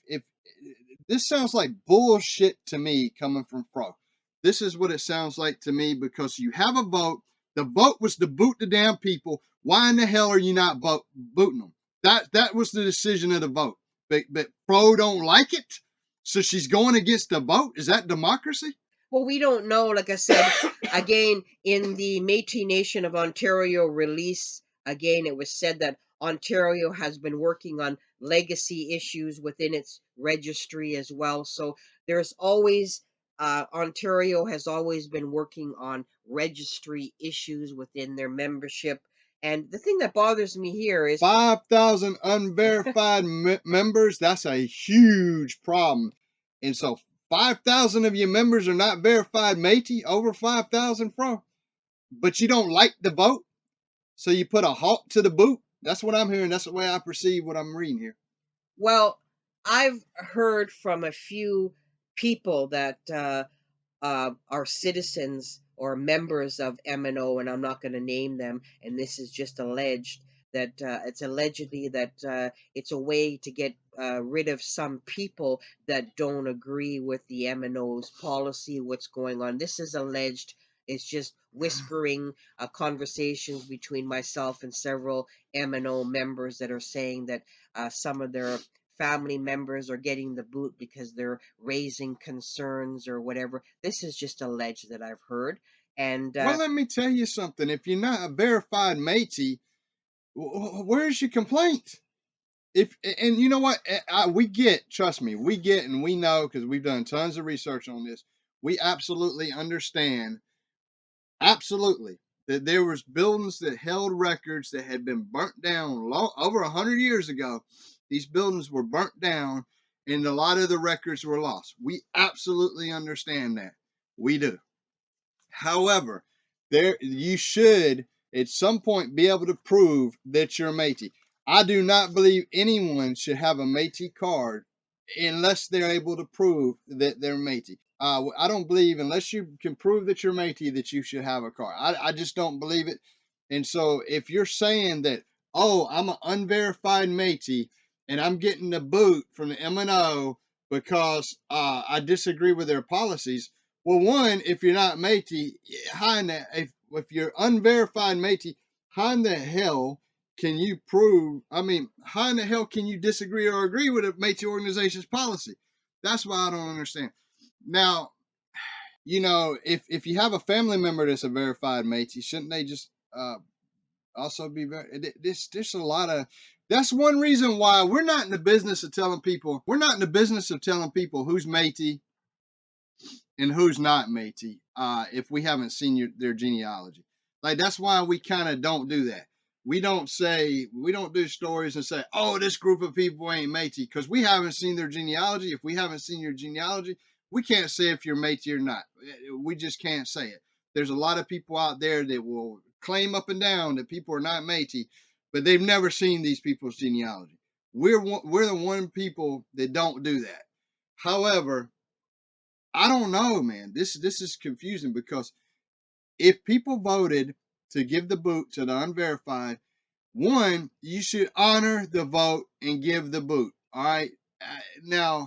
this sounds like bullshit to me coming from Fro. This is what it sounds like to me because you have a vote. The vote was to boot the damn people. Why in the hell are you not booting them? That was the decision of the vote. But Fro don't like it, so she's going against the vote. Is that democracy? Well, we don't know. Like I said, again, in the Metis Nation of Ontario release, again, it was said that Ontario has been working on legacy issues within its registry as well. So there's always, Ontario has always been working on registry issues within their membership. And the thing that bothers me here is 5,000 unverified members. That's a huge problem. And so 5,000 of your members are not verified Métis, over 5,000 from, but you don't like the vote. So you put a halt to the boot. That's what I'm hearing. That's the way I perceive what I'm reading here. well, I've heard from a few people that are citizens or members of MNO, and I'm not going to name them. And this is just alleged that it's allegedly that it's a way to get rid of some people that don't agree with the MNO's policy, what's going on. This is alleged. It's just whispering conversations between myself and several MNO members that are saying that some of their family members are getting the boot because they're raising concerns or whatever. This is just alleged that I've heard. And Well, let me tell you something. If you're not a verified Métis, where's your complaint? If and you know what, we get, trust me, we get and we know because we've done tons of research on this. We absolutely understand, absolutely, that there was buildings that held records that had been burnt down over 100 years ago. These buildings were burnt down, and a lot of the records were lost. We absolutely understand that. We do. However, there you should at some point be able to prove that you're a Métis. I do not believe anyone should have a Métis card unless they're able to prove that they're Métis. I don't believe unless you can prove that you're Métis that you should have a card. I just don't believe it. And so if you're saying that, oh, I'm an unverified Métis and I'm getting the boot from the MNO because I disagree with their policies, well, one, if you're not Métis, if you're unverified Métis, how in the hell can you prove? I mean, how in the hell can you disagree or agree with a Métis organization's policy? That's why I don't understand. Now, if you have a family member that's a verified Métis, shouldn't they just also be very? There's a lot of. That's one reason why we're not in the business of telling people. We're not in the business of telling people who's Métis and who's not Métis, if we haven't seen their genealogy. Like, that's why we kind of don't do that. We don't do stories and say, oh, this group of people ain't Métis, because we haven't seen their genealogy. If we haven't seen your genealogy, we can't say if you're Métis or not. We just can't say it. There's a lot of people out there that will claim up and down that people are not Métis, but they've never seen these people's genealogy. We're the one people that don't do that. However, I don't know, man. This is confusing because if people voted to give the boot to the unverified, one, you should honor the vote and give the boot. All right. Now,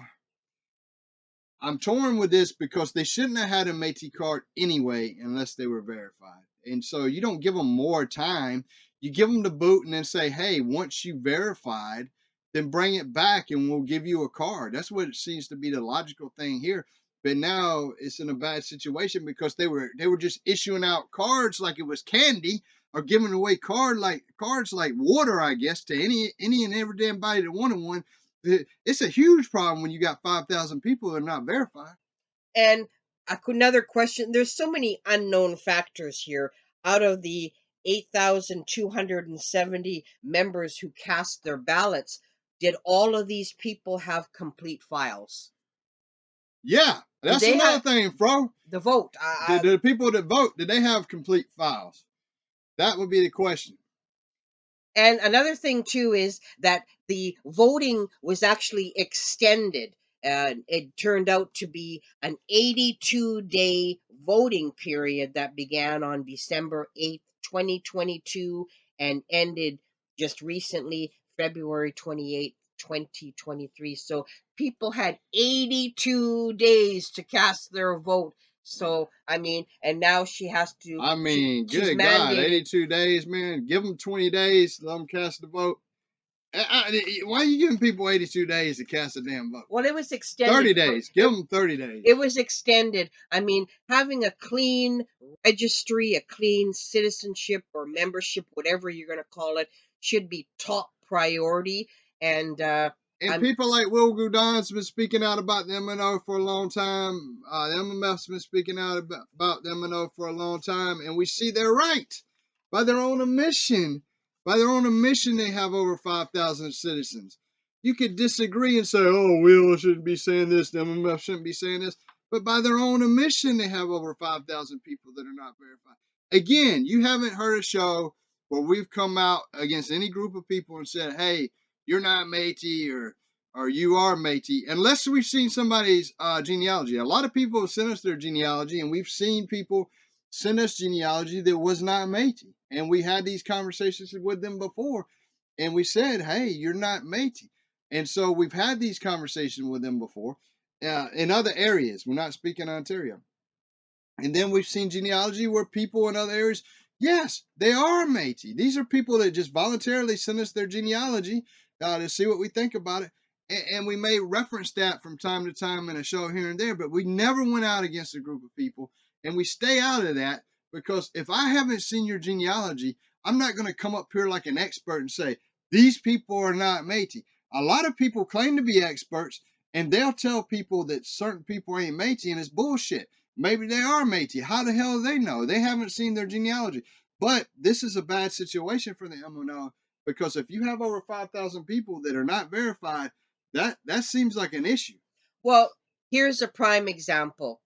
I'm torn with this because they shouldn't have had a Métis card anyway unless they were verified. And so you don't give them more time. You give them the boot and then say, hey, once you verified, then bring it back and we'll give you a card. That's what it seems to be the logical thing here. But now it's in a bad situation because they were just issuing out cards like it was candy, or giving away cards like water, I guess, to any and every damn body that wanted one. It's a huge problem when you got 5,000 people that are not verified. And another question, there's so many unknown factors here. Out of the 8,270 members who cast their ballots, did all of these people have complete files? Yeah, Did that's they another have thing, bro. the vote? The people that vote, did they have complete files? That would be the question. And another thing too is that the voting was actually extended. It turned out to be an 82-day voting period that began on December 8th, 2022, and ended just recently, February 28th, 2023. So people had 82 days to cast their vote. So I mean, and now she has to. I mean, She's good God, mandated. 82 days, man. Give them 20 days, let them cast the vote. Why are you giving people 82 days to cast a damn vote? Well, it was extended. 30 days. Give them 30 days. It was extended. I mean, having a clean registry, a clean citizenship or membership, whatever you're going to call it, should be top priority. And And I'm people like Will Goudon's been speaking out about the MNO for a long time. The MMF's been speaking out about the MNO for a long time. And we see they're right. By their own admission, they have over 5,000 citizens. You could disagree and say, oh, Will shouldn't be saying this, the MMF shouldn't be saying this. But by their own admission, they have over 5,000 people that are not verified. Again, you haven't heard a show where we've come out against any group of people and said, hey, you're not Métis or you are Métis, unless we've seen somebody's genealogy. A lot of people have sent us their genealogy, and we've seen people send us genealogy that was not Métis. And we had these conversations with them before, and we said, hey, you're not Métis. And so we've had these conversations with them before in other areas. We're not speaking Ontario. And then we've seen genealogy where people in other areas, yes, they are Métis. These are people that just voluntarily send us their genealogy to see what we think about it. and we may reference that from time to time in a show here and there, but we never went out against a group of people, and we stay out of that because if I haven't seen your genealogy, I'm not going to come up here like an expert and say these people are not Métis. A lot of people claim to be experts, and they'll tell people that certain people ain't Métis, and it's bullshit. Maybe they are Métis. How the hell do they know? They haven't seen their genealogy. But this is a bad situation for the MNO because if you have over 5,000 people that are not verified, that seems like an issue. Well, here's a prime example.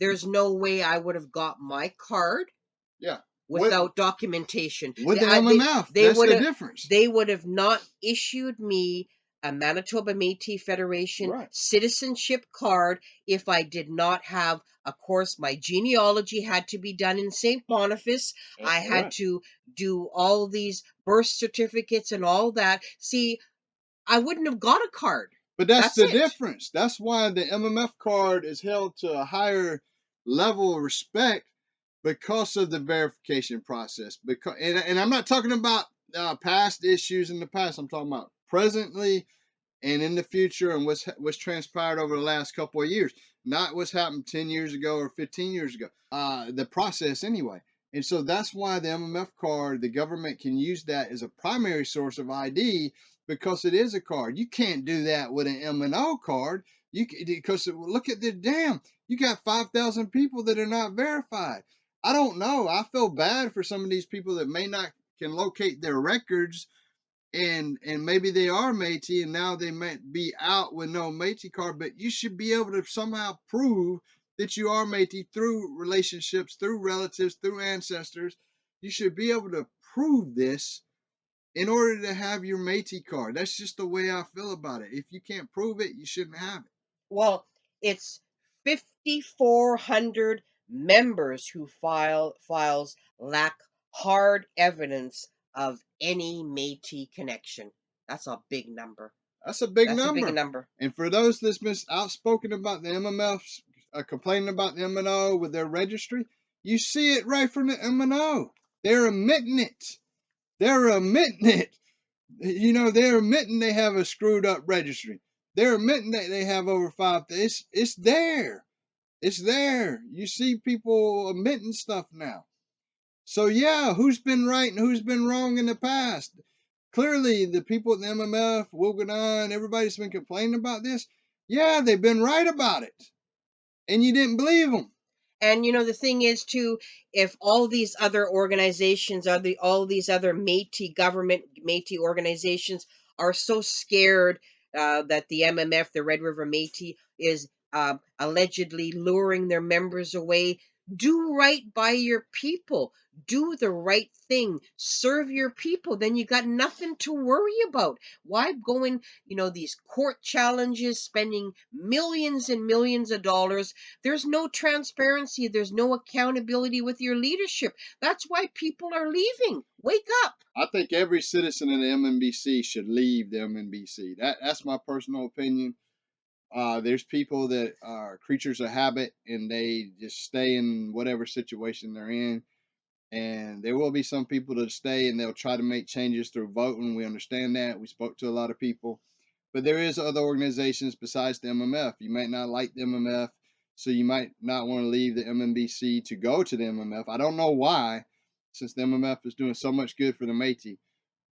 There's no way I would have got my card Yeah. without documentation. With the MMF, They that's would the have difference. they would have not issued me a Manitoba Métis Federation Right. citizenship card if I did not have, of course, my genealogy had to be done in St. Boniface. I had Right. to do all these birth certificates and all that. See, I wouldn't have got a card. But that's That's the it. difference. That's why the MMF card is held to a higher level of respect because of the verification process. Because and I'm not talking about past issues in the past. I'm talking about presently and in the future and what's transpired over the last couple of years, not what's happened 10 years ago or 15 years ago. The process anyway. And so that's why the MMF card, the government can use that as a primary source of ID because it is a card. You can't do that with an MNO card. Because look at the you got 5,000 people that are not verified. I don't know. I feel bad for some of these people that may not can locate their records and maybe they are Métis and now they might be out with no Métis card, but you should be able to somehow prove that you are Métis through relationships, through relatives, through ancestors. You should be able to prove this in order to have your Métis card. That's just the way I feel about it. If you can't prove it, you shouldn't have it. Well, it's 5,400 members who files lack hard evidence of any Métis connection. That's a big number. That's a big That's a big number. number. And for those that's been outspoken about the MMFs, complaining about the MNO with their registry, you see it right from the MNO. They're admitting it. They're admitting it. You know, they're admitting they have a screwed up registry. They're admitting that they have over 5. It's there. It's there. You see people admitting stuff now. So yeah, who's been right and who's been wrong in the past? Clearly, the people at the MMF, Wogadon, everybody's been complaining about this. Yeah, they've been right about it, and you didn't believe them. And the thing is too, if all these other organizations all these other Métis government Métis organizations are so scared that the MMF, the Red River Métis, is allegedly luring their members away, do right by your people. Do the right thing. Serve your people. Then you got nothing to worry about. Why go in, these court challenges, spending millions and millions of dollars? There's no transparency. There's no accountability with your leadership. That's why people are leaving. Wake up. I think every citizen in the MNBC should leave the MNBC. That's my personal opinion. There's people that are creatures of habit and they just stay in whatever situation they're in. And there will be some people that stay and they'll try to make changes through voting. We understand that. We spoke to a lot of people. But there is other organizations besides the MMF. You might not like the MMF, so you might not want to leave the MNBC to go to the MMF. I don't know why, since the MMF is doing so much good for the Métis.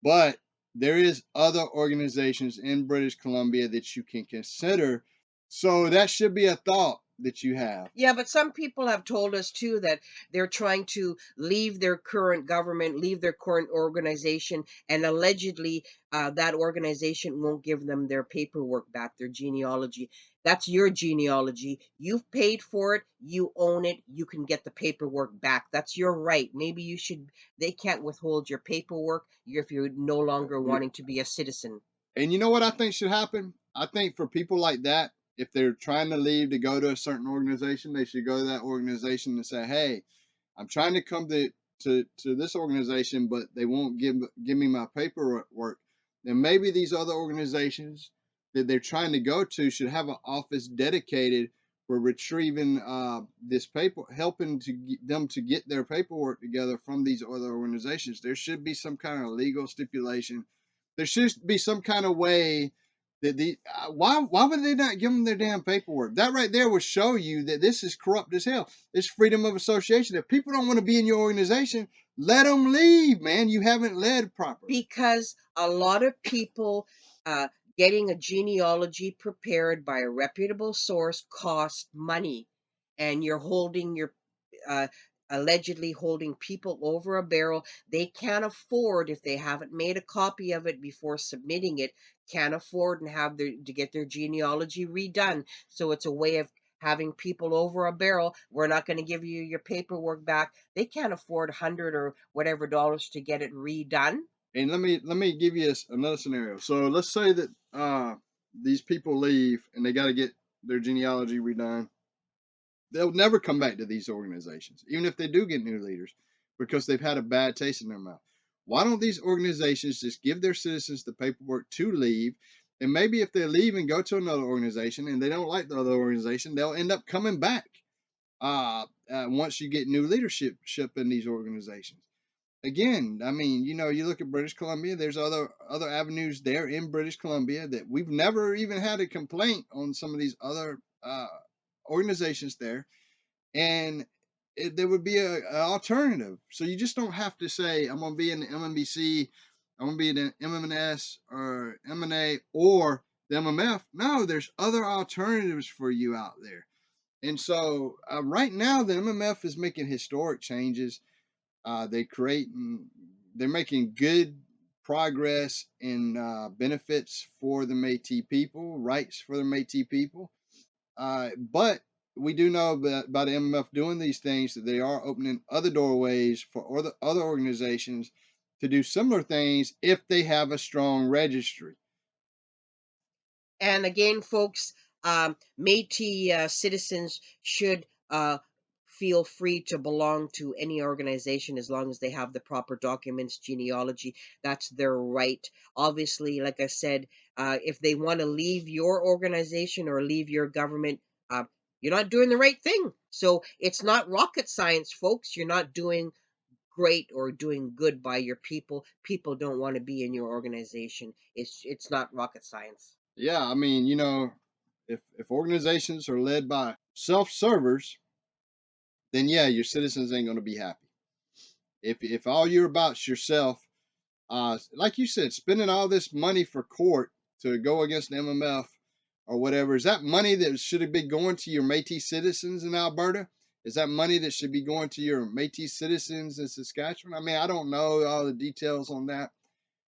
But there is other organizations in British Columbia that you can consider. So that should be a thought that you have. Yeah, but some people have told us too that they're trying to leave their current government, leave their current organization, and allegedly that organization won't give them their paperwork back, their genealogy. That's your genealogy. You've paid for it. You own it. You can get the paperwork back. That's your right. Maybe you should. They can't withhold your paperwork if you're no longer wanting to be a citizen. And you know what I think should happen? I think for people like that, if they're trying to leave to go to a certain organization, they should go to that organization and say, "Hey, I'm trying to come to this organization, but they won't give me my paperwork." Then maybe these other organizations that they're trying to go to should have an office dedicated for retrieving this paper, helping them to get their paperwork together from these other organizations. There should be some kind of legal stipulation. There should be some kind of way Why would they not give them their damn paperwork? That right there would show you that this is corrupt as hell. It's freedom of association. If people don't want to be in your organization, let them leave, man. You haven't led properly. Because a lot of people getting a genealogy prepared by a reputable source costs money, and you're holding your allegedly holding people over a barrel. They can't afford, if they haven't made a copy of it before submitting it, can't afford and have to get their genealogy redone. So it's a way of having people over a barrel. We're not going to give you your paperwork back. They can't afford $100 or whatever dollars to get it redone. And let me give you another scenario. So let's say that these people leave and they got to get their genealogy redone. They'll never come back to these organizations, even if they do get new leaders, because they've had a bad taste in their mouth. Why don't these organizations just give their citizens the paperwork to leave? And maybe if they leave and go to another organization and they don't like the other organization, they'll end up coming back once you get new leadership in these organizations. Again, I mean, you look at British Columbia, there's other avenues there in British Columbia that we've never even had a complaint on some of these other organizations there, and there would be an alternative. So you just don't have to say, I'm going to be in the MNBC, I'm going to be in the MMS or MNA or the MMF. No, there's other alternatives for you out there. And so right now, the MMF is making historic changes. They're making good progress in benefits for the Métis people, rights for the Métis people. But we do know that by the MMF doing these things, that they are opening other doorways for other organizations to do similar things if they have a strong registry. And again, folks, Métis citizens should feel free to belong to any organization as long as they have the proper documents, genealogy. That's their right. Obviously, like I said, if they want to leave your organization or leave your government, you're not doing the right thing. So it's not rocket science, folks. You're not doing great or doing good by your people. People don't want to be in your organization. It's not rocket science. Yeah, I mean, if organizations are led by self-servers, then yeah, your citizens ain't going to be happy. If all you're about is yourself, like you said, spending all this money for court to go against the MMF or whatever, is that money that should be going to your Métis citizens in Alberta? Is that money that should be going to your Métis citizens in Saskatchewan? I mean, I don't know all the details on that.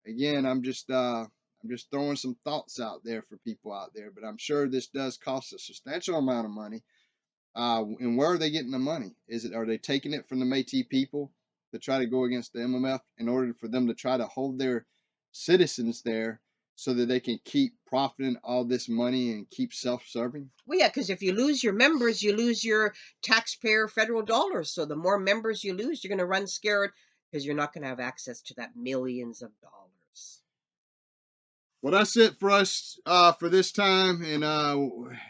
Again, I'm just throwing some thoughts out there for people out there, but I'm sure this does cost a substantial amount of money. And where are they getting the money? Are they taking it from the Métis people to try to go against the MMF in order for them to try to hold their citizens there so that they can keep profiting all this money and keep self-serving? Well, yeah, because if you lose your members, you lose your taxpayer federal dollars. So the more members you lose, you're going to run scared because you're not going to have access to that millions of dollars. Well, that's it for us for this time. And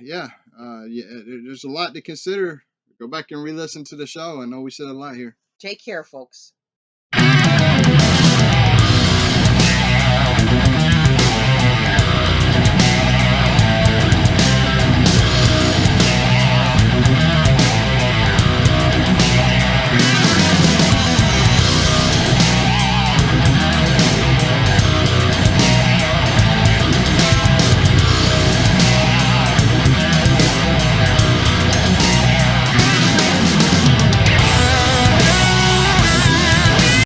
yeah, there's a lot to consider. Go back and re-listen to the show. I know we said a lot here. Take care, folks.